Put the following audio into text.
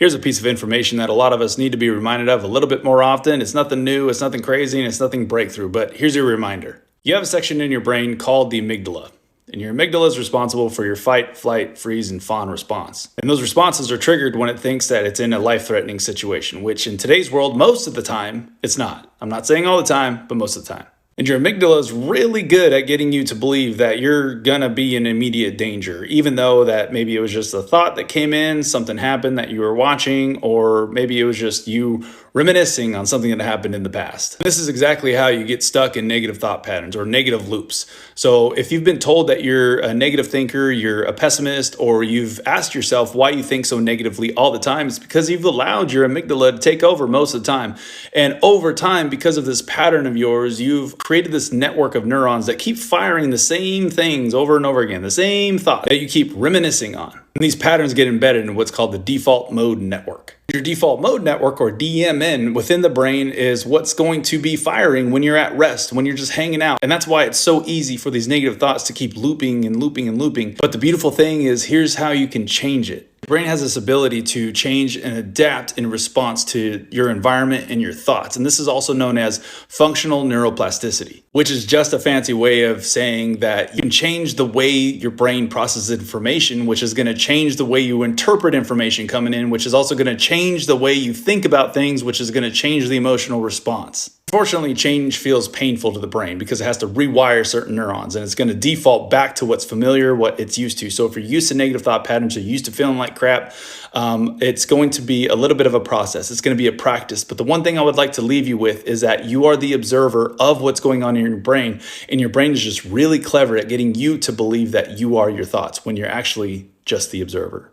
Here's a piece of information that a lot of us need to be reminded of a little bit more often. It's nothing new, it's nothing crazy, and it's nothing breakthrough, but here's your reminder. You have a section in your brain called the amygdala. And your amygdala is responsible for your fight, flight, freeze, and fawn response. And those responses are triggered when it thinks that it's in a life-threatening situation, which in today's world, most of the time, it's not. I'm not saying all the time, but most of the time. And your amygdala is really good at getting you to believe that you're gonna be in immediate danger, even though that maybe it was just a thought that came in, something happened that you were watching, or maybe it was just you reminiscing on something that happened in the past. This is exactly how you get stuck in negative thought patterns or negative loops. So if you've been told that you're a negative thinker, you're a pessimist, or you've asked yourself why you think so negatively all the time, it's because you've allowed your amygdala to take over most of the time. And over time, because of this pattern of yours, you've created this network of neurons that keep firing the same things over and over again, the same thought that you keep reminiscing on. And these patterns get embedded in what's called the default mode network. Your default mode network, or DMN, within the brain is what's going to be firing when you're at rest, when you're just hanging out. And that's why it's so easy for these negative thoughts to keep looping and looping and looping. But the beautiful thing is, here's how you can change it. The brain has this ability to change and adapt in response to your environment and your thoughts. And this is also known as functional neuroplasticity, which is just a fancy way of saying that you can change the way your brain processes information, which is going to change the way you interpret information coming in, which is also going to change the way you think about things, which is going to change the emotional response. Unfortunately, change feels painful to the brain because it has to rewire certain neurons, and it's going to default back to what's familiar, what it's used to. So if you're used to negative thought patterns, you're used to feeling like crap, it's going to be a little bit of a process. It's going to be a practice. But the one thing I would like to leave you with is that you are the observer of what's going on in your brain, and your brain is just really clever at getting you to believe that you are your thoughts when you're actually just the observer.